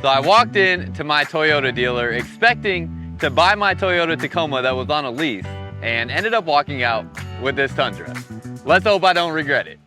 So I walked in to my Toyota dealer expecting to buy my Toyota Tacoma that was on a lease and ended up walking out with this Tundra. Let's hope I don't regret it.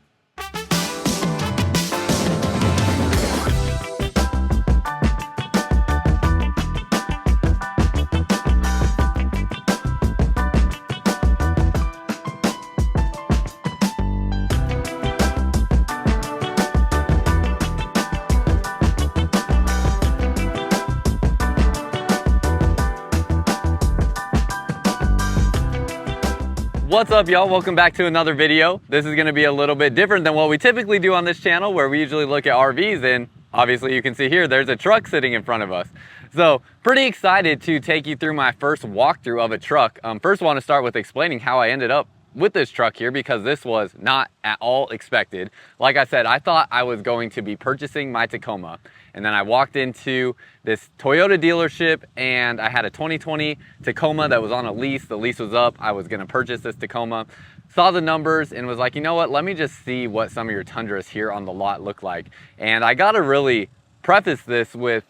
What's up, y'all? Welcome back to another video. This is going to be a little bit different than what we typically do on this channel, where we usually look at RVs, and obviously you can see here there's a truck sitting in front of us. So pretty excited to take you through my first walkthrough of a truck. First, I want to start with explaining how I ended up with this truck here, because this was not at all expected. Like I said, I thought I was going to be purchasing my Tacoma, and then I walked into this Toyota dealership and I had a 2020 Tacoma that was on a lease. The lease was up. I was going to purchase this Tacoma, saw the numbers and was like, you know what, let me just see what some of your Tundras here on the lot look like. And I got to really preface this with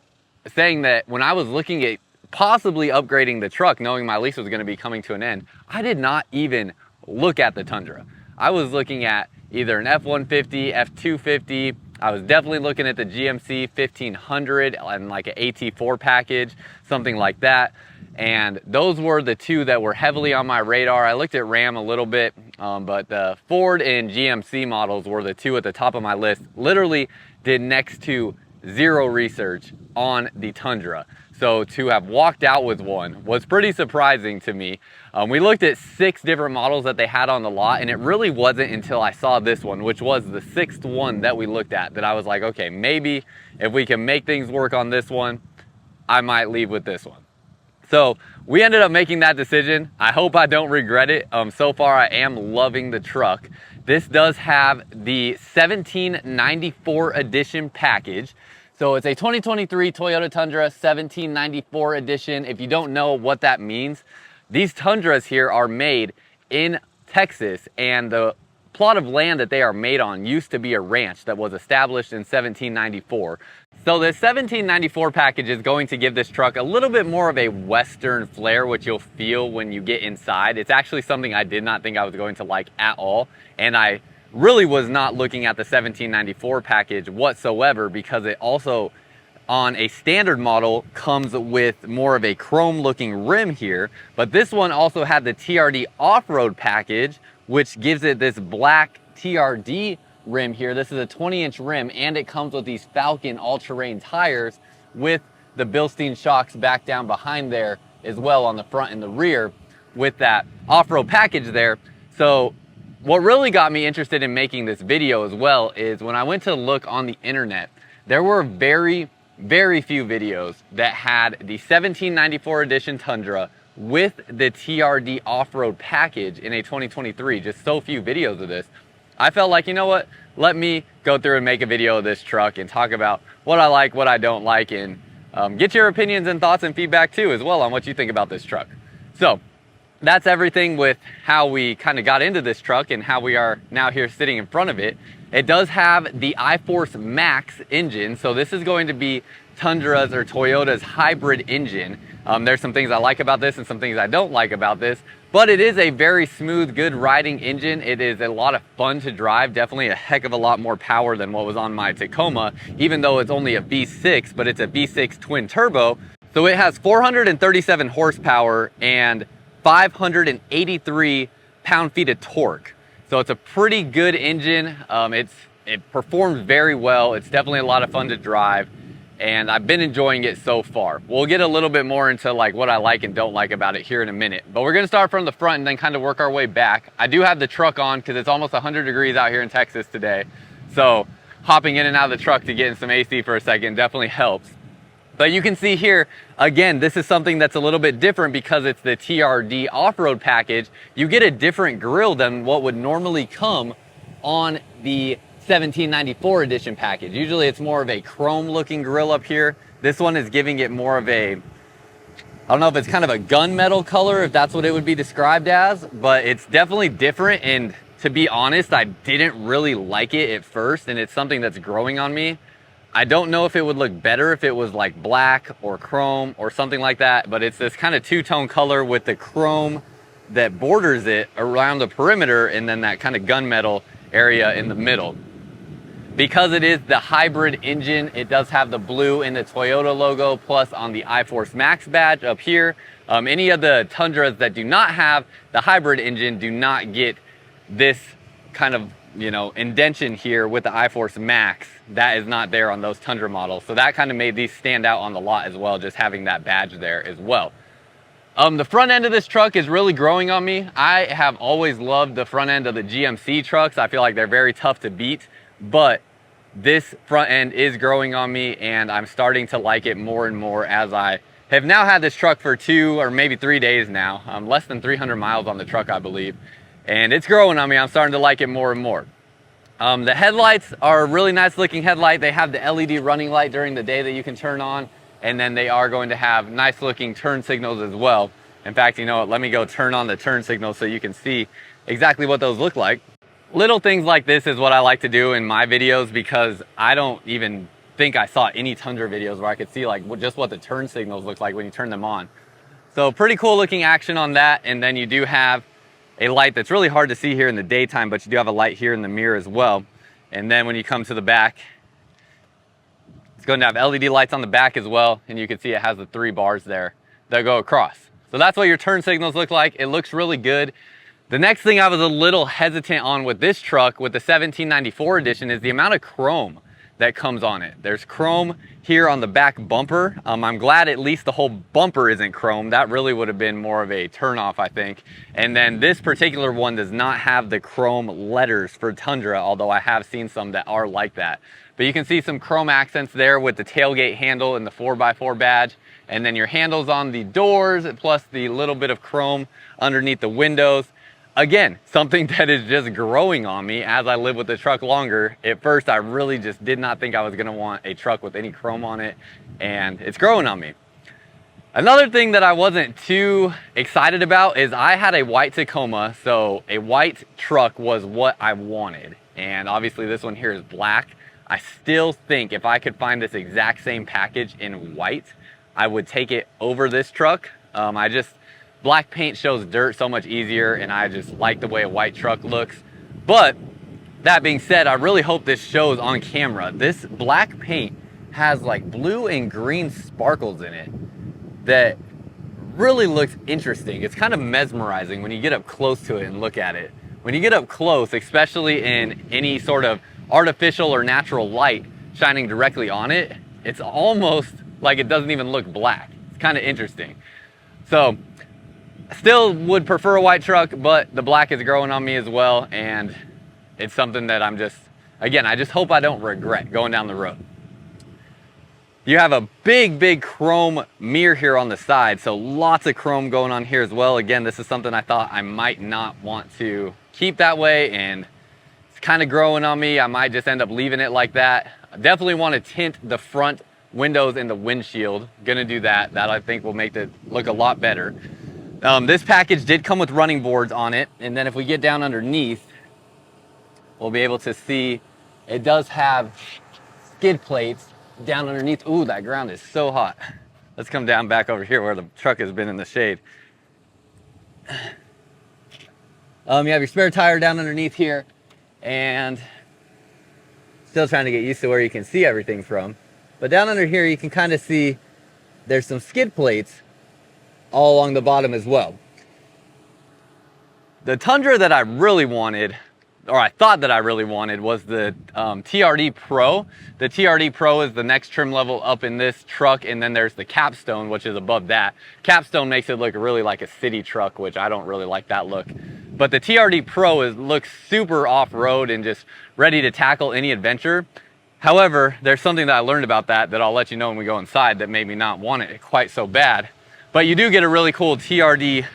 saying that when I was looking at possibly upgrading the truck, knowing my lease was going to be coming to an end, I did not even look at the Tundra. I was looking at either an F-150, F-250. I was definitely looking at the GMC 1500 and like an AT4 package, something like that. And those were the two that were heavily on my radar. I looked at Ram a little bit, but the Ford and GMC models were the two at the top of my list. Literally did next to zero research on the Tundra. So to have walked out with one was pretty surprising to me. We looked at 6 different models that they had on the lot, and it really wasn't until I saw this one, which was the 6th one that we looked at, that I was like, okay, maybe if we can make things work on this one, I might leave with this one. So we ended up making that decision. I hope I don't regret it. So far, I am loving the truck. This does have the 1794 edition package. So it's a 2023 Toyota Tundra 1794 edition. If you don't know what that means, these Tundras here are made in Texas, and the plot of land that they are made on used to be a ranch that was established in 1794. So this 1794 package is going to give this truck a little bit more of a Western flair, which you'll feel when you get inside. It's actually something I did not think I was going to like at all, and I really was not looking at the 1794 package whatsoever, because it also, on a standard model, comes with more of a chrome looking rim here. But this one also had the TRD Off-Road package, which gives it this black TRD rim here. This is a 20-inch rim, and it comes with these Falcon all-terrain tires with the Bilstein shocks back down behind there as well on the front and the rear with that off-road package there. So what really got me interested in making this video as well is when I went to look on the internet, there were very few videos that had the 1794 edition Tundra with the TRD off-road package in a 2023. Just so few videos of this. I felt like, you know what, let me go through and make a video of this truck and talk about what I like, what I don't like, and get your opinions and thoughts and feedback too as well on what you think about this truck. So that's everything with how we kind of got into this truck and how we are now here sitting in front of it. It does have the iForce Max engine, so this is going to be Tundra's or Toyota's hybrid engine. There's some things I like about this and some things I don't like about this, but it is a very smooth, good riding engine. It is a lot of fun to drive, definitely a heck of a lot more power than what was on my Tacoma, even though it's only a V6, but it's a V6 twin turbo. So it has 437 horsepower and 583 pound-feet of torque. So it's a pretty good engine. It performs very well. It's definitely a lot of fun to drive, and I've been enjoying it so far. We'll get a little bit more into like what I like and don't like about it here in a minute, but we're gonna start from the front and then kind of work our way back. I do have the truck on because it's almost 100 degrees out here in Texas today. So hopping in and out of the truck to get in some AC for a second definitely helps. But you can see here, again, this is something that's a little bit different because it's the TRD off-road package. You get a different grille than what would normally come on the 1794 edition package. Usually it's more of a chrome looking grille up here. This one is giving it more of a, I don't know if it's kind of a gunmetal color, if that's what it would be described as, but it's definitely different. And to be honest, I didn't really like it at first, and it's something that's growing on me. I don't know if it would look better if it was like black or chrome or something like that, but it's this kind of two-tone color with the chrome that borders it around the perimeter and then that kind of gunmetal area in the middle. Because it is the hybrid engine, it does have the blue in the Toyota logo, plus on the iForce Max badge up here. Any of the Tundras that do not have the hybrid engine do not get this kind of, you know, indentation here with the iForce Max. That is not there on those Tundra models. So that kind of made these stand out on the lot as well, just having that badge there as well. The front end of this truck is really growing on me. I have always loved the front end of the GMC trucks. I feel like they're very tough to beat, but this front end is growing on me and I'm starting to like it more and more as I have now had this truck for 2 or maybe 3 days now. Less than 300 miles on the truck, I believe. And it's growing on me. I'm starting to like it more and more. The headlights are a really nice looking headlight. They have the LED running light during the day that you can turn on. And then they are going to have nice looking turn signals as well. In fact, you know what, let me go turn on the turn signals so you can see exactly what those look like. Little things like this is what I like to do in my videos because I don't even think I saw any Tundra videos where I could see like just what the turn signals look like when you turn them on. So pretty cool looking action on that. And then you do have a light that's really hard to see here in the daytime, but you do have a light here in the mirror as well. And then when you come to the back, it's going to have LED lights on the back as well, and you can see it has the 3 bars there that go across. So that's what your turn signals look like. It looks really good. The next thing I was a little hesitant on with this truck, with the 1794 edition, is the amount of chrome that comes on it. There's chrome here on the back bumper. I'm glad at least the whole bumper isn't chrome. That really would have been more of a turnoff, I think. And then this particular one does not have the chrome letters for Tundra, although I have seen some that are like that. But you can see some chrome accents there with the tailgate handle and the 4x4 badge. And then your handles on the doors, plus the little bit of chrome underneath the windows. Again, something that is just growing on me as I live with the truck longer. At first, I really just did not think I was gonna want a truck with any chrome on it, and it's growing on me. Another thing that I wasn't too excited about is I had a white Tacoma, so a white truck was what I wanted. And obviously this one here is black. I still think if I could find this exact same package in white, I would take it over this truck. Black paint shows dirt so much easier, and I just like the way a white truck looks. But that being said, I really hope this shows on camera. This black paint has like blue and green sparkles in it that really looks interesting. It's kind of mesmerizing when you get up close to it and look at it. When you get up close, especially in any sort of artificial or natural light shining directly on it, it's almost like it doesn't even look black. It's kind of interesting. So still would prefer a white truck, but the black is growing on me as well, and it's something that I just hope I don't regret going down the road. You have a big chrome mirror here on the side, so lots of chrome going on here as well. Again, this is something I thought I might not want to keep that way, and it's kind of growing on me. I might just end up leaving it like that. I definitely want to tint the front windows and the windshield. Gonna do that. That I think will make it look a lot better. This package did come with running boards on it, and then if we get down underneath, we'll be able to see it does have skid plates down underneath. Ooh, that ground is so hot. Let's come down back over here where the truck has been in the shade. You have your spare tire down underneath here, and still trying to get used to where you can see everything from. But down under here, you can kind of see there's some skid plates all along the bottom as well. The Tundra that I really wanted, or I thought that I really wanted, was the TRD Pro. The TRD Pro is the next trim level up in this truck, and then there's the Capstone, which is above that. Capstone makes it look really like a city truck, which I don't really like that look. But the TRD Pro looks super off-road and just ready to tackle any adventure. However, there's something that I learned about that I'll let you know when we go inside that made me not want it quite so bad. But you do get a really cool TRD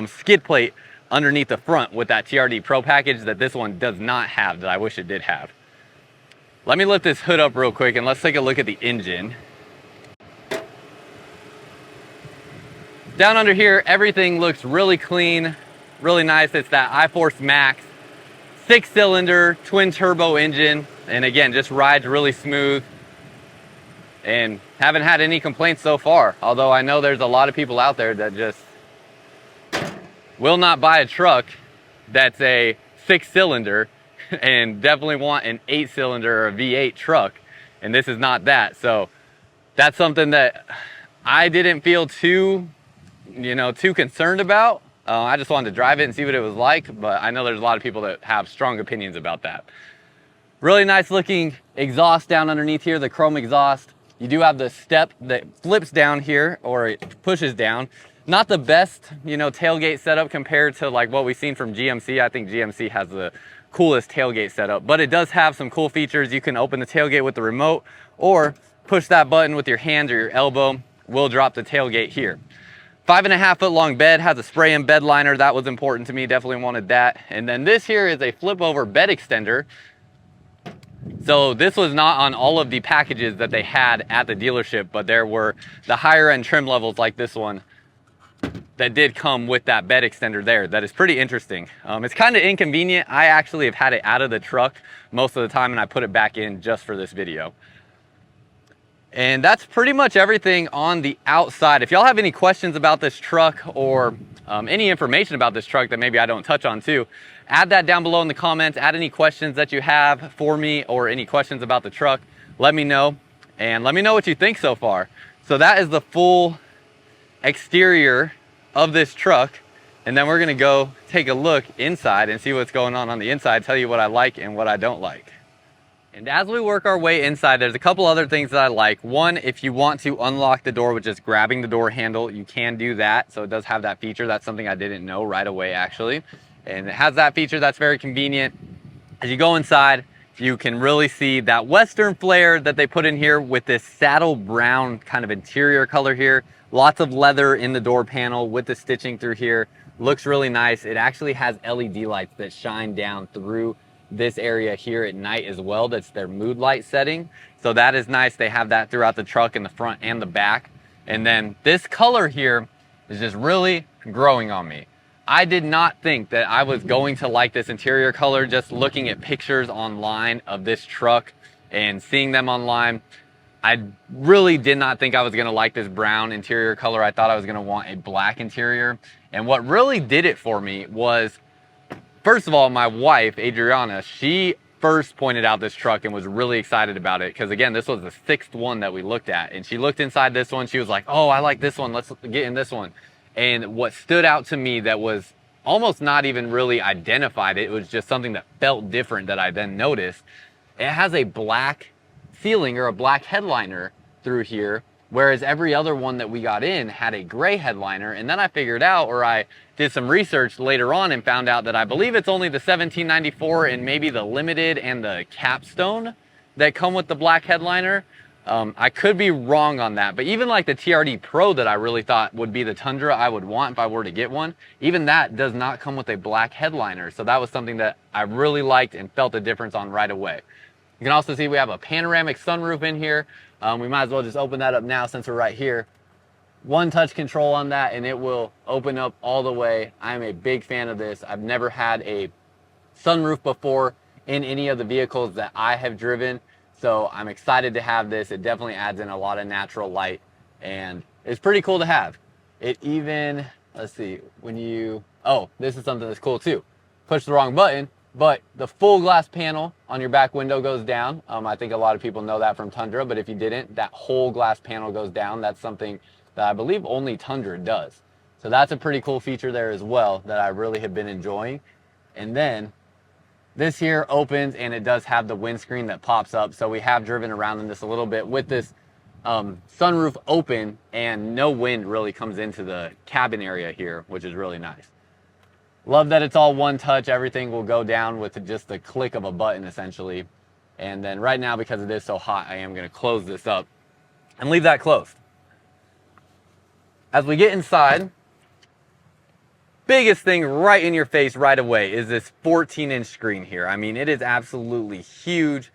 skid plate underneath the front with that TRD Pro package that this one does not have, that I wish it did have. Let me lift this hood up real quick and let's take a look at the engine. Down under here, everything looks really clean, really nice. It's that iForce Max 6-cylinder twin turbo engine, and again, just rides really smooth. and haven't had any complaints so far. Although I know there's a lot of people out there that just will not buy a truck that's a 6-cylinder and definitely want an 8-cylinder or a V8 truck, and this is not that. So that's something that I didn't feel too concerned about. I just wanted to drive it and see what it was like, but I know there's a lot of people that have strong opinions about that. Really nice looking exhaust down underneath here, the chrome exhaust. You do have the step that flips down here, or it pushes down. Not the best, tailgate setup compared to like what we've seen from GMC. I think GMC has the coolest tailgate setup, but it does have some cool features. You can open the tailgate with the remote or push that button with your hand or your elbow. We'll drop the tailgate here. 5.5 foot long bed, has a spray-in bed liner. That was important to me, definitely wanted that. And then this here is a flip over bed extender. So this was not on all of the packages that they had at the dealership, but there were the higher end trim levels like this one that did come with that bed extender there. That is pretty interesting. It's kind of inconvenient. I actually have had it out of the truck most of the time, and I put it back in just for this video. And that's pretty much everything on the outside. If y'all have any questions about this truck, or any information about this truck that maybe I don't touch on too, add that down below in the comments. Add any questions that you have for me, or any questions about the truck. Let me know, and let me know what you think so far. So that is the full exterior of this truck, and then we're gonna go take a look inside and see what's going on the inside, tell you what I like and what I don't like. And as we work our way inside, there's a couple other things that I like. One, if you want to unlock the door with just grabbing the door handle, you can do that. So it does have that feature. That's something I didn't know right away, actually. And it has that feature that's very convenient. As you go inside, you can really see that Western flair that they put in here with this saddle brown kind of interior color here. Lots of leather in the door panel with the stitching through here. Looks really nice. It actually has LED lights that shine down through this area here at night as well. That's their mood light setting. So that is nice. They have that throughout the truck in the front and the back. And then this color here is just really growing on me. I did not think that I was going to like this interior color. Just looking at pictures online of this truck and seeing them online, I really did not think I was gonna like this brown interior color. I thought I was gonna want a black interior. And what really did it for me was, first of all, my wife, Adriana, she first pointed out this truck and was really excited about it. Because again, this was the 6th one that we looked at. And she looked inside this one. She was like, oh, I like this one. Let's get in this one. And what stood out to me that was almost not even really identified, it was just something that felt different that I then noticed. It has a black ceiling or a black headliner through here, whereas every other one that we got in had a gray headliner. And then I figured out, or I did some research later on and found out that I believe it's only the 1794 and maybe the Limited and the Capstone that come with the black headliner. I could be wrong on that, but even like the TRD Pro that I really thought would be the Tundra I would want if I were to get one, even that does not come with a black headliner. So that was something that I really liked and felt a difference on right away. You can also see we have a panoramic sunroof in here. We might as well just open that up now since we're right here. One touch control on that and it will open up all the way. I'm a big fan of this. I've never had a sunroof before in any of the vehicles that I have driven. So I'm excited to have this. It definitely adds in a lot of natural light and it's pretty cool to have. It even, let's see, this is something that's cool too. Push the wrong button, but the full glass panel on your back window goes down. I think a lot of people know that from Tundra, but if you didn't, that whole glass panel goes down. That's something that I believe only Tundra does. So that's a pretty cool feature there as well that I really have been enjoying. And then this here opens and it does have the windscreen that pops up. So we have driven around in this a little bit with this sunroof open and no wind really comes into the cabin area here, which is really nice. Love that it's all one touch. Everything will go down with just the click of a button essentially. And then right now, because it is so hot, I am gonna close this up and leave that closed. As we get inside, biggest thing right in your face right away is this 14-inch screen here. I mean, it is absolutely huge.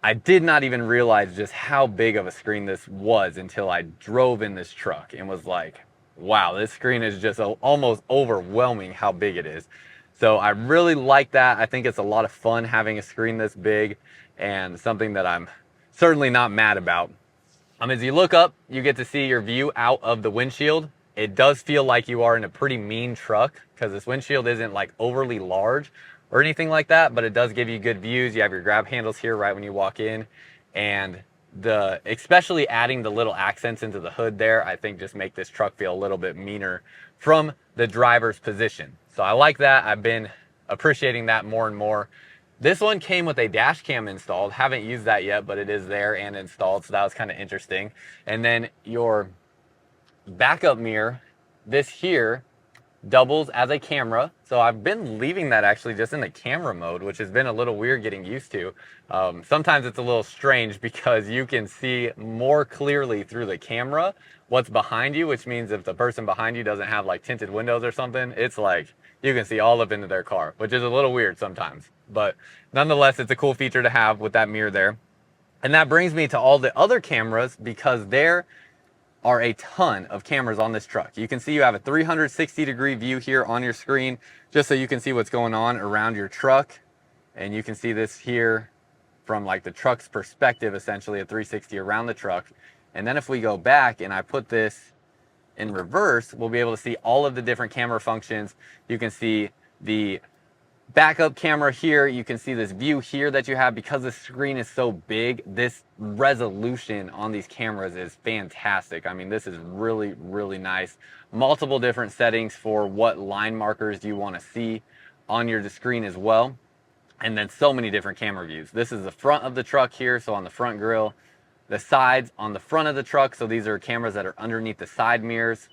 I did not even realize just how big of a screen this was until I drove in this truck and was like, wow, this screen is just almost overwhelming how big it is. So I really like that. I think it's a lot of fun having a screen this big and something that I'm certainly not mad about. As you look up, you get to see your view out of the windshield. It does feel like you are in a pretty mean truck because this windshield isn't like overly large or anything like that, but it does give you good views. You have your grab handles here right when you walk in, and especially adding the little accents into the hood there, I think just make this truck feel a little bit meaner from the driver's position. So I like that. I've been appreciating that more and more. This one came with a dash cam installed. Haven't used that yet, but it is there and installed, so that was kind of interesting. And then your backup mirror, this here, doubles as a camera. So I've been leaving that actually just in the camera mode, which has been a little weird getting used to. Sometimes it's a little strange because you can see more clearly through the camera what's behind you, which means if the person behind you doesn't have like tinted windows or something, it's like you can see all up into their car, which is a little weird sometimes. But nonetheless, it's a cool feature to have with that mirror there. And that brings me to all the other cameras, because there are a ton of cameras on this truck. You can see you have a 360-degree view here on your screen, just so you can see what's going on around your truck. And you can see this here from like the truck's perspective, essentially a 360 around the truck. And then if we go back and I put this in reverse, we'll be able to see all of the different camera functions. You can see the backup camera here. You can see this view here that you have. Because the screen is so big, this resolution on these cameras is fantastic. I mean, this is really, really nice. Multiple different settings for what line markers you want to see on your screen as well. And then so many different camera views. This is the front of the truck here, so on the front grille. The sides on the front of the truck, so these are cameras that are underneath the side mirrors.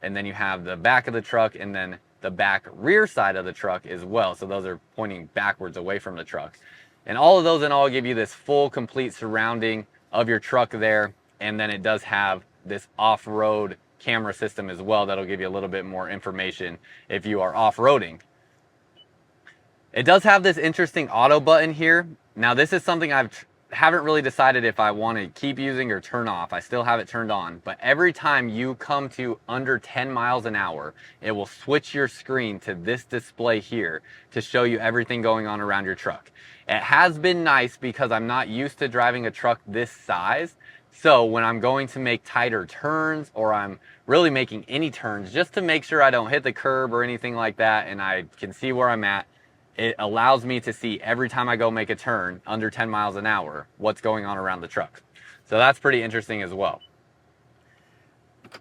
And then you have the back of the truck, and then the back rear side of the truck as well. So those are pointing backwards away from the truck. And all of those in all give you this full, complete surrounding of your truck there. And then it does have this off-road camera system as well that'll give you a little bit more information if you are off-roading. It does have this interesting auto button here. Now this is something haven't really decided if I want to keep using or turn off. I still have it turned on, but every time you come to under 10 miles an hour, it will switch your screen to this display here to show you everything going on around your truck. It has been nice because I'm not used to driving a truck this size. So when I'm going to make tighter turns, or I'm really making any turns, just to make sure I don't hit the curb or anything like that, and I can see where I'm at, it allows me to see every time I go make a turn under 10 miles an hour, what's going on around the truck. So that's pretty interesting as well.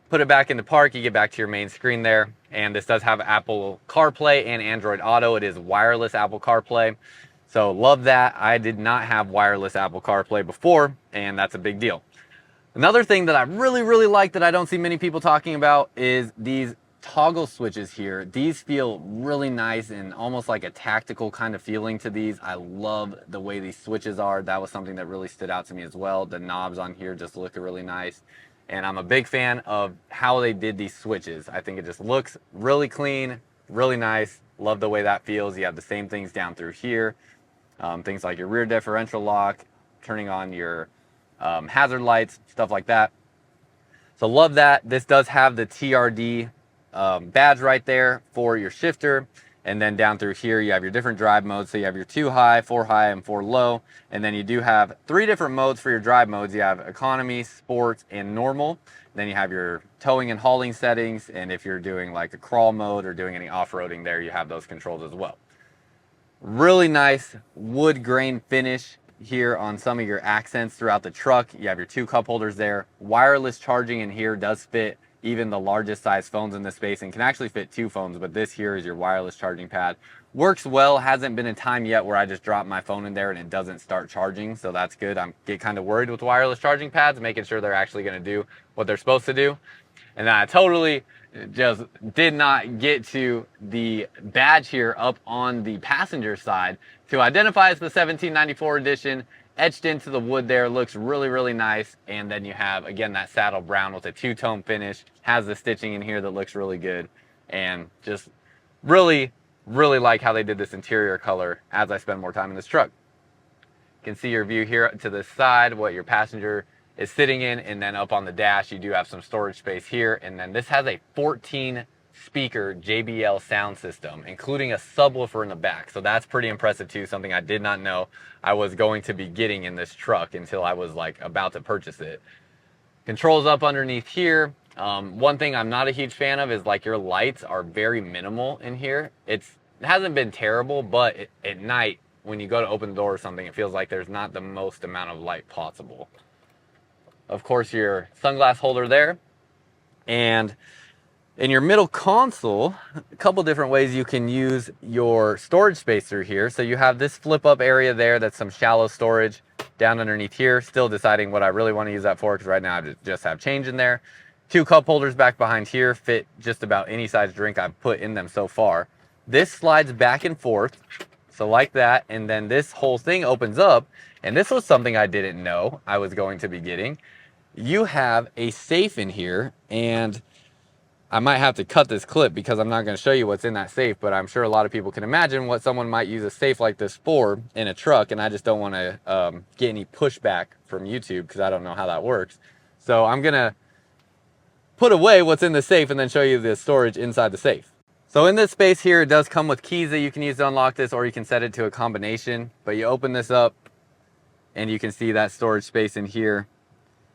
Put it back into park, you get back to your main screen there. And this does have Apple CarPlay and Android Auto. It is wireless Apple CarPlay. So love that. I did not have wireless Apple CarPlay before, and that's a big deal. Another thing that I really, really like that I don't see many people talking about is these toggle switches here. These feel really nice and almost like a tactical kind of feeling to these. I love the way these switches are. That was something that really stood out to me as well. The knobs on here just look really nice. And I'm a big fan of how they did these switches. I think it just looks really clean, really nice. Love the way that feels. You have the same things down through here. Things like your rear differential lock, turning on your hazard lights, stuff like that. So love that. This does have the TRD badge right there for your shifter. And then down through here, you have your different drive modes. So you have your 2 high, 4 high, and 4 low. And then you do have 3 different modes for your drive modes. You have economy, sports, and normal. Then you have your towing and hauling settings. And if you're doing like a crawl mode or doing any off-roading there, you have those controls as well. Really nice wood grain finish here on some of your accents throughout the truck. You have your 2 cup holders there. Wireless charging in here does fit even the largest size phones in this space, and can actually fit 2 phones, but this here is your wireless charging pad. Works well. Hasn't been a time yet where I just drop my phone in there and it doesn't start charging, so that's good. I get kind of worried with wireless charging pads, making sure they're actually going to do what they're supposed to do. And then I totally just did not get to the badge here up on the passenger side to identify as the 1794 edition. Etched into the wood there, looks really, really nice. And then you have, again, that saddle brown with a 2-tone finish. Has the stitching in here that looks really good. And just really, really like how they did this interior color as I spend more time in this truck. You can see your view here to the side, what your passenger is sitting in. And then up on the dash, you do have some storage space here. And then this has a 14 speaker JBL sound system, including a subwoofer in the back. So that's pretty impressive too, something I did not know I was going to be getting in this truck until I was like about to purchase it. Controls up underneath here. One thing I'm not a huge fan of is like your lights are very minimal in here. It hasn't been terrible, but at night when you go to open the door or something, it feels like there's not the most amount of light possible. Of course, your sunglass holder there. And in your middle console, a couple different ways you can use your storage space through here. So you have this flip up area there that's some shallow storage down underneath here. Still deciding what I really want to use that for, because right now I just have change in there. 2 cup holders back behind here fit just about any size drink I've put in them so far. This slides back and forth, so like that, and then this whole thing opens up, and this was something I didn't know I was going to be getting. You have a safe in here, and I might have to cut this clip because I'm not going to show you what's in that safe, but I'm sure a lot of people can imagine what someone might use a safe like this for in a truck, and I just don't want to get any pushback from YouTube because I don't know how that works. So I'm going to put away what's in the safe and then show you the storage inside the safe. So in this space here, it does come with keys that you can use to unlock this, or you can set it to a combination, but you open this up and you can see that storage space in here,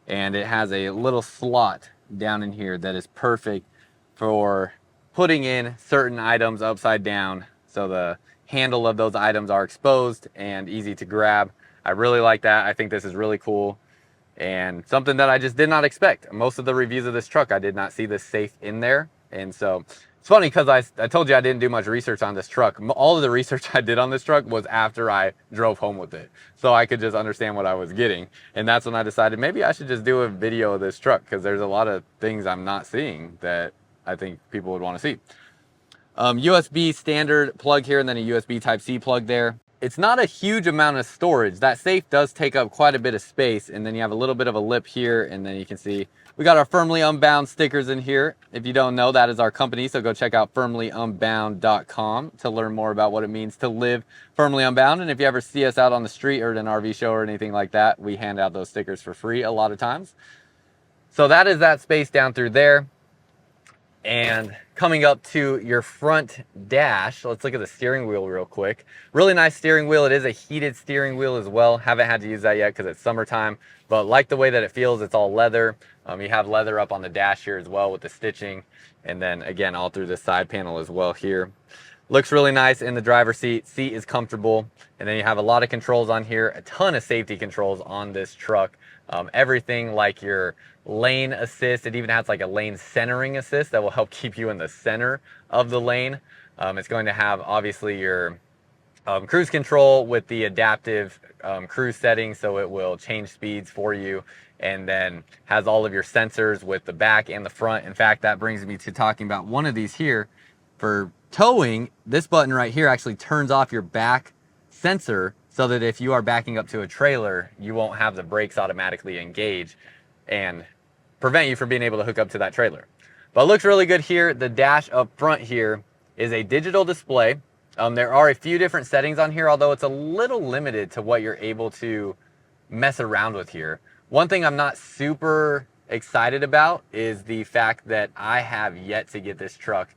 and it has a little slot down in here that is perfect for putting in certain items upside down, so the handle of those items are exposed and easy to grab. I really like that. I think this is really cool and something that I just did not expect. Most of the reviews of this truck, I did not see this safe in there. And so it's funny because I told you I didn't do much research on this truck. All of the research I did on this truck was after I drove home with it, so I could just understand what I was getting. And that's when I decided maybe I should just do a video of this truck, because there's a lot of things I'm not seeing that I think people would want to see. USB standard plug here, and then a USB Type-C plug there. It's not a huge amount of storage. That safe does take up quite a bit of space, and then you have a little bit of a lip here, and then you can see we got our Firmly Unbound stickers in here. If you don't know, that is our company, so go check out firmlyunbound.com to learn more about what it means to live firmly unbound. And if you ever see us out on the street or at an RV show or anything like that, we hand out those stickers for free a lot of times. So that is that space down through there. And coming up to your front dash, let's look at the steering wheel real quick. Really nice steering wheel. It is a heated steering wheel as well. Haven't had to use that yet because it's summertime, but like the way that it feels. It's all leather. You have leather up on the dash here as well with the stitching, and then again all through the side panel as well here. Looks really nice in the driver's seat. Seat is comfortable, and then you have a lot of controls on here, a ton of safety controls on this truck. Everything like your lane assist. It even has like a lane centering assist that will help keep you in the center of the lane. It's going to have obviously your cruise control with the adaptive cruise settings, so it will change speeds for you, and then has all of your sensors with the back and the front. In fact, that brings me to talking about one of these here. For towing, this button right here actually turns off your back sensor, so that if you are backing up to a trailer, you won't have the brakes automatically engage and prevent you from being able to hook up to that trailer. But it looks really good here. The dash up front here is a digital display. There are a few different settings on here, although it's a little limited to what you're able to mess around with here. One thing I'm not super excited about is the fact that I have yet to get this truck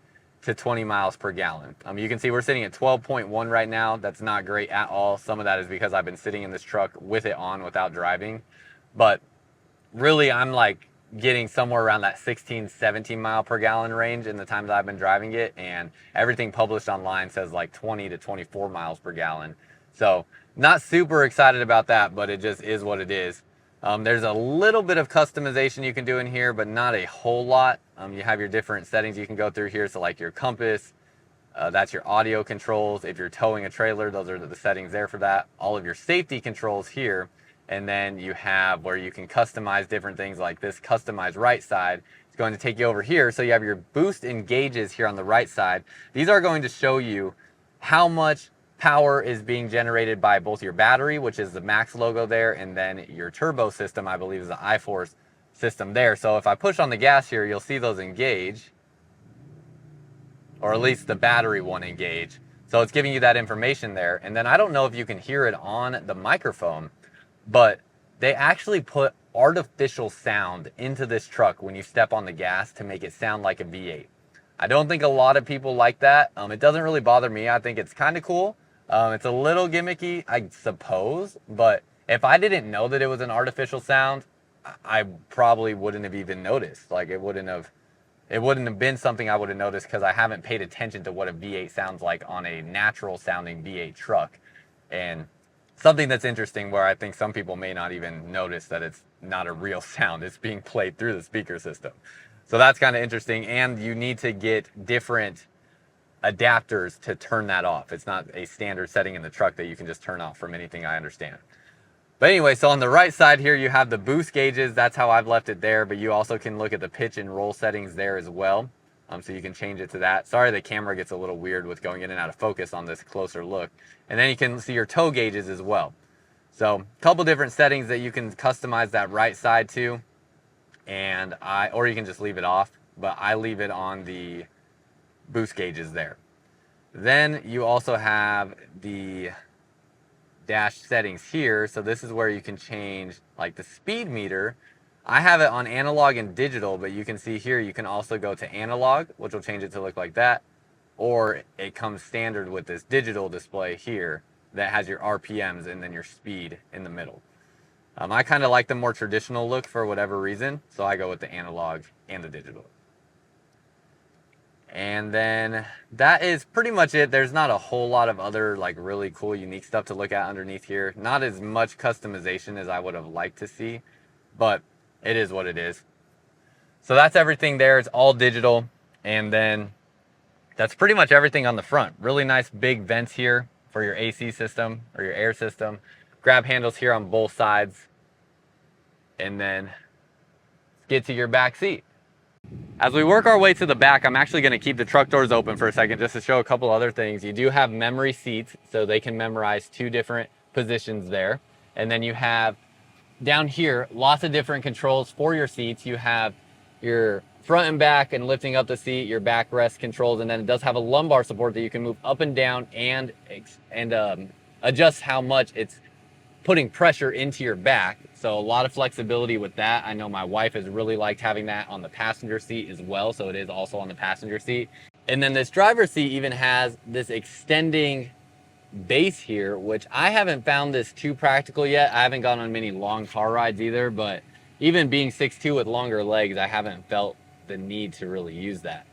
to 20 miles per gallon. You can see we're sitting at 12.1 right now. That's not great at all. Some of that is because I've been sitting in this truck with it on without driving. But really, I'm like getting somewhere around that 16, 17 mile per gallon range in the times I've been driving it. And everything published online says like 20 to 24 miles per gallon. So not super excited about that, but it just is what it is. There's a little bit of customization you can do in here, but not a whole lot. You have your different settings you can go through here. So like your compass, that's your audio controls. If you're towing a trailer, those are the settings there for that. All of your safety controls here. And then you have where you can customize different things, like this customize right side. It's going to take you over here. So you have your boost and gauges here on the right side. These are going to show you how much power is being generated by both your battery, which is the Max logo there, and then your turbo system, I believe is the iForce system there. So if I push on the gas here, you'll see those engage, or at least the battery one engage. So it's giving you that information there. And then I don't know if you can hear it on the microphone, but they actually put artificial sound into this truck when you step on the gas to make it sound like a V8. I don't think a lot of people like that. It doesn't really bother me. I think it's kind of cool. It's a little gimmicky, I suppose, but if I didn't know that it was an artificial sound, I probably wouldn't have even noticed. Like it wouldn't have been something I would have noticed because I haven't paid attention to what a V8 sounds like on a natural sounding V8 truck. And something that's interesting where I think some people may not even notice that it's not a real sound. It's being played through the speaker system. So that's kind of interesting. And you need to get different adapters to turn that off. It's not a standard setting in the truck that you can just turn off from anything I understand. But anyway, so on the right side here, you have the boost gauges. That's how I've left it there, but you also can look at the pitch and roll settings there as well. So you can change it to that. Sorry, the camera gets a little weird with going in and out of focus on this closer look. And then you can see your toe gauges as well. So a couple different settings that you can customize that right side to. And or you can just leave it off, but I leave it on the boost gauges there. Then you also have the dash settings here. So this is where you can change like the speed meter. I have it on analog and digital, but you can see here you can also go to analog, which will change it to look like that, or it comes standard with this digital display here that has your RPMs and then your speed in the middle. I kind of like the more traditional look for whatever reason, so I go with the analog and the digital. And then that is pretty much it. There's not a whole lot of other like really cool, unique stuff to look at underneath here. Not as much customization as I would have liked to see, but it is what it is. So that's everything there. It's all digital. And then that's pretty much everything on the front. Really nice big vents here for your AC system or your air system. Grab handles here on both sides. And then get to your back seat. As we work our way to the back, I'm actually going to keep the truck doors open for a second just to show a couple other things. You do have memory seats, so they can memorize 2 different positions there. And then you have down here lots of different controls for your seats. You have your front and back and lifting up the seat, your backrest controls, and then it does have a lumbar support that you can move up and down and adjust how much it's putting pressure into your back. So a lot of flexibility with that. I know my wife has really liked having that on the passenger seat as well, so it is also on the passenger seat. And then this driver's seat even has this extending base here, which I haven't found this too practical yet. I haven't gone on many long car rides either, but even being 6'2" with longer legs, I haven't felt the need to really use that.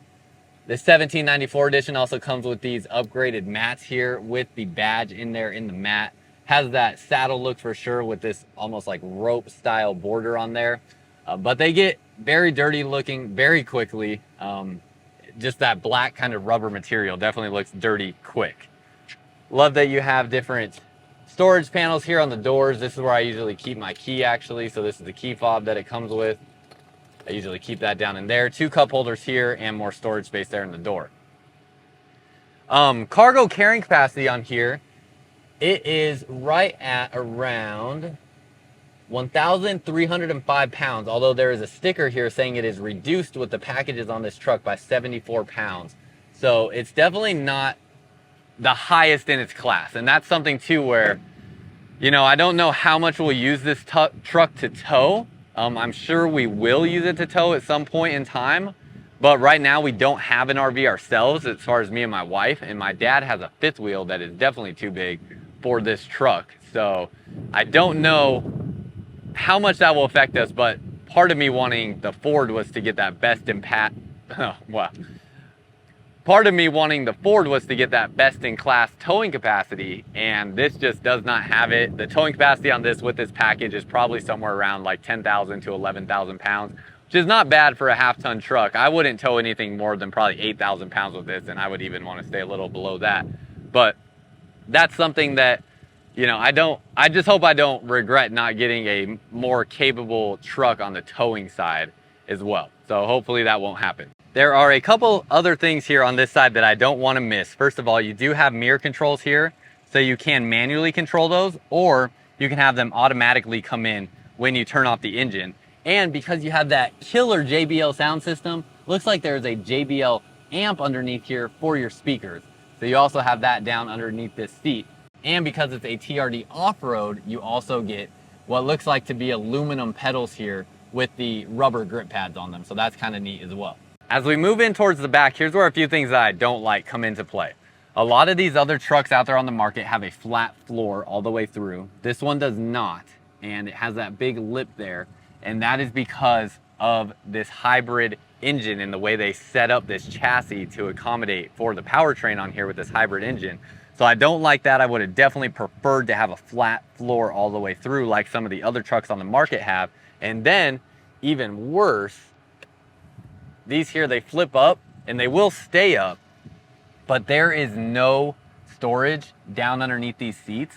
This 1794 edition also comes with these upgraded mats here with the badge in there in the mat. Has that saddle look for sure with this almost like rope style border on there. But they get very dirty looking very quickly. Just that black kind of rubber material definitely looks dirty quick. Love that you have different storage panels here on the doors. This is where I usually keep my key actually. So this is the key fob that it comes with. I usually keep that down in there. 2 cup holders here and more storage space there in the door. Cargo carrying capacity on here. It is right at around 1,305 pounds, although there is a sticker here saying it is reduced with the packages on this truck by 74 pounds. So it's definitely not the highest in its class. And that's something too where, you know, I don't know how much we'll use this truck to tow. I'm sure we will use it to tow at some point in time. But right now we don't have an RV ourselves as far as me and my wife. And my dad has a 5th wheel that is definitely too big for this truck. So I don't know how much that will affect us, but part of me wanting the Ford was to get that best in part of me wanting the Ford was to get that best in class towing capacity, and this just does not have it. The towing capacity on this with this package is probably somewhere around like 10,000 to 11,000 pounds, which is not bad for a half-ton truck. I wouldn't tow anything more than probably 8,000 pounds with this, and I would even want to stay a little below that. But that's something that, you know, I just hope I don't regret not getting a more capable truck on the towing side as well. So hopefully that won't happen. There are a couple other things here on this side that I don't want to miss. First of all, you do have mirror controls here, so you can manually control those, or you can have them automatically come in when you turn off the engine. And because you have that killer JBL sound system, looks like there's a JBL amp underneath here for your speakers. So you also have that down underneath this seat. And because it's a TRD Off-Road, you also get what looks like to be aluminum pedals here with the rubber grip pads on them. So that's kind of neat as well. As we move in towards the back, here's where a few things that I don't like come into play. A lot of these other trucks out there on the market have a flat floor all the way through. This one does not, and it has that big lip there. and that is because of this hybrid engine and the way they set up this chassis to accommodate for the powertrain on here with this hybrid engine. So I don't like that. I would have definitely preferred to have a flat floor all the way through like some of the other trucks on the market have. And then even worse, these here, they flip up and they will stay up, but there is no storage down underneath these seats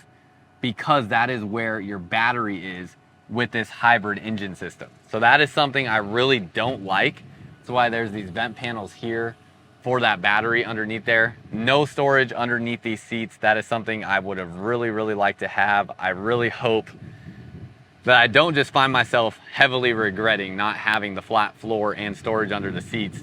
because that is where your battery is with this hybrid engine system. So that is something I really don't like. That's why there's these vent panels here for that battery underneath there. No storage underneath these seats. That is something I would have really liked to have. I really hope that I don't just find myself heavily regretting not having the flat floor and storage under the seats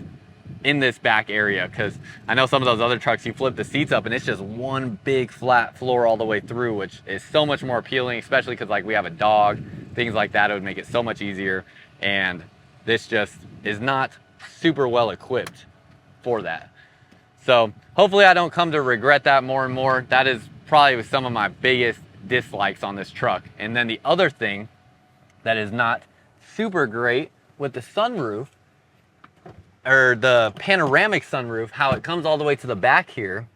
in this back area, because I know some of those other trucks, you flip the seats up and it's just one big flat floor all the way through, which is so much more appealing, especially because like we have a dog, things like that. It would make it so much easier, and this just is not super well equipped for that. So hopefully I don't come to regret that more and more. That is probably some of my biggest dislikes on this truck. And then the other thing that is not super great with the sunroof, or the panoramic sunroof, how it comes all the way to the back here,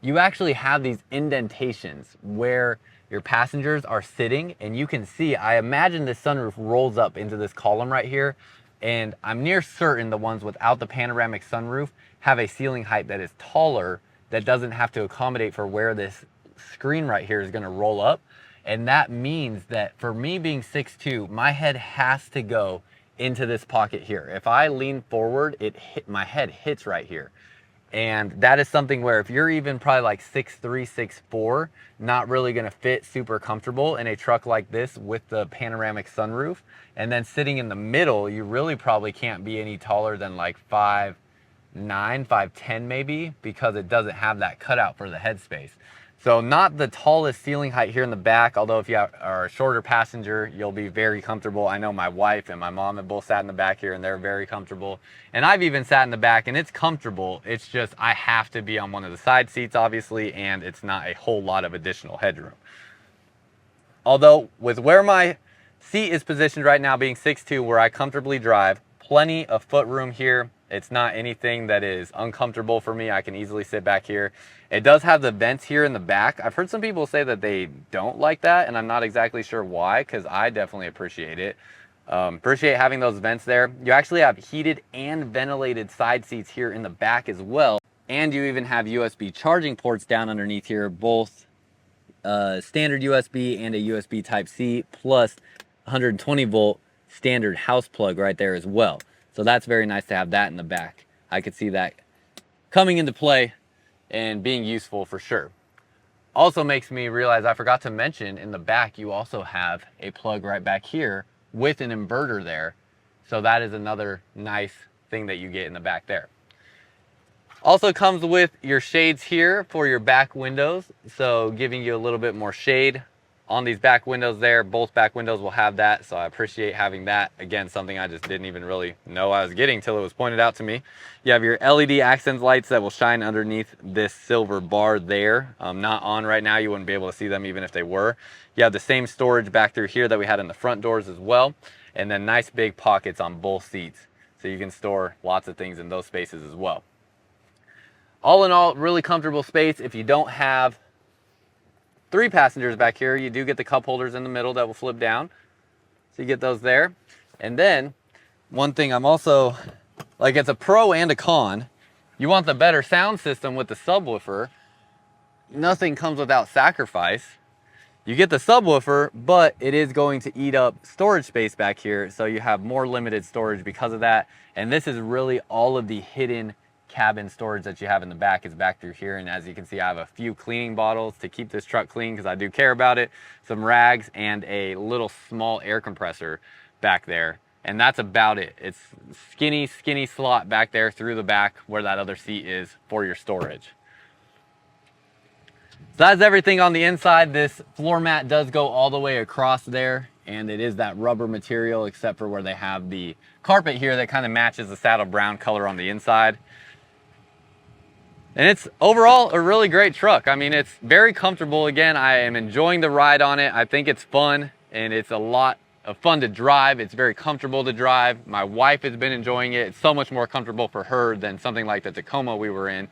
you actually have these indentations where your passengers are sitting, and you can see, I imagine this sunroof rolls up into this column right here, and I'm near certain the ones without the panoramic sunroof have a ceiling height that is taller, that doesn't have to accommodate for where this screen right here is going to roll up. And that means that for me being 6'2", my head has to go into this pocket here. If I lean forward, my head hits right here. And that is something where if you're even probably like 6'3", 6'4", not really gonna fit super comfortable in a truck like this with the panoramic sunroof. And then sitting in the middle, you really probably can't be any taller than like 5'9", 5'10" maybe, because it doesn't have that cutout for the headspace. So not the tallest ceiling height here in the back, although if you are a shorter passenger, you'll be very comfortable. I know my wife and my mom have both sat in the back here and they're very comfortable. And I've even sat in the back and it's comfortable. It's just I have to be on one of the side seats, obviously, and it's not a whole lot of additional headroom. Although with where my seat is positioned right now, being 6'2", where I comfortably drive, plenty of foot room here. It's not anything that is uncomfortable for me. I can easily sit back here. It does have the vents here in the back. I've heard some people say that they don't like that, and I'm not exactly sure why, because I definitely appreciate it. Appreciate having those vents there. You actually have heated and ventilated side seats here in the back as well. And you even have USB charging ports down underneath here, both standard USB and a USB Type-C, plus 120 volt standard house plug right there as well. So that's very nice to have that in the back. I could see that coming into play and being useful for sure. Also makes me realize I forgot to mention in the back you also have a plug right back here with an inverter there. So that is another nice thing that you get in the back there. Also comes with your shades here for your back windows, so giving you a little bit more shade on these back windows there. Both back windows will have that, so I appreciate having that. Again, something I just didn't even really know I was getting till it was pointed out to me. You have your LED accent lights that will shine underneath this silver bar there. Not on right now, you wouldn't be able to see them even if they were. You have the same storage back through here that we had in the front doors as well, and then nice big pockets on both seats, so you can store lots of things in those spaces as well. All in all, really comfortable space. If you don't have 3 passengers back here, you do get the cup holders in the middle that will flip down, so you get those there. And then one thing I'm also like, it's a pro and a con. You want the better sound system with the subwoofer. Nothing comes without sacrifice. You get the subwoofer, but it is going to eat up storage space back here, so you have more limited storage because of that. And this is really all of the hidden cabin storage that you have in the back is back through here. And as you can see, I have a few cleaning bottles to keep this truck clean because I do care about it, some rags, and a little small air compressor back there. And that's about it. It's skinny slot back there through the back where that other seat is for your storage. So that's everything on the inside. This floor mat does go all the way across there, and it is that rubber material except for where they have the carpet here that kind of matches the saddle brown color on the inside. And it's overall a really great truck. I mean, it's very comfortable. Again, I am enjoying the ride on it. I think it's fun, and it's a lot fun to drive. It's very comfortable to drive. My wife has been enjoying it. It's so much more comfortable for her than something like the Tacoma we were in.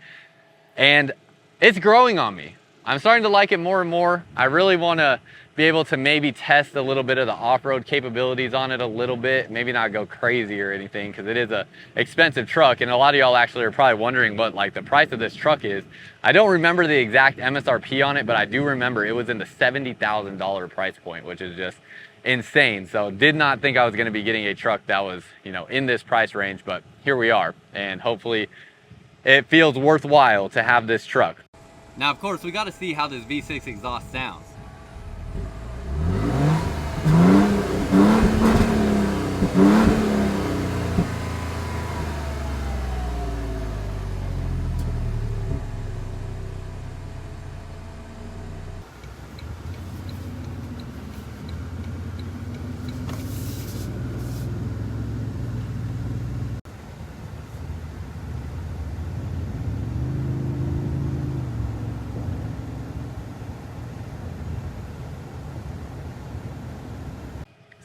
And it's growing on me. I'm starting to like it more and more. I really want to be able to maybe test a little bit of the off-road capabilities on it a little bit, maybe not go crazy or anything, because it is a expensive truck. And a lot of y'all actually are probably wondering what like the price of this truck is. I don't remember the exact MSRP on it, but I do remember it was in the $70,000 price point, which is just insane. So did not think I was going to be getting a truck that was, you know, in this price range, but here we are, and hopefully it feels worthwhile to have this truck. Now, of course, we got to see how this V6 exhaust sounds.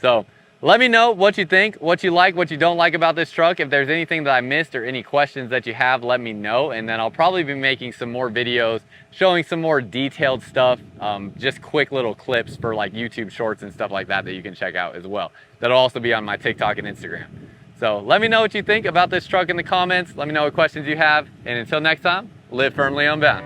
So let me know what you think, what you like, what you don't like about this truck. If there's anything that I missed or any questions that you have, let me know. And then I'll probably be making some more videos showing some more detailed stuff, just quick little clips for like YouTube shorts and stuff like that that you can check out as well. That'll also be on my TikTok and Instagram. So let me know what you think about this truck in the comments. Let me know what questions you have. And until next time, live firmly unbound.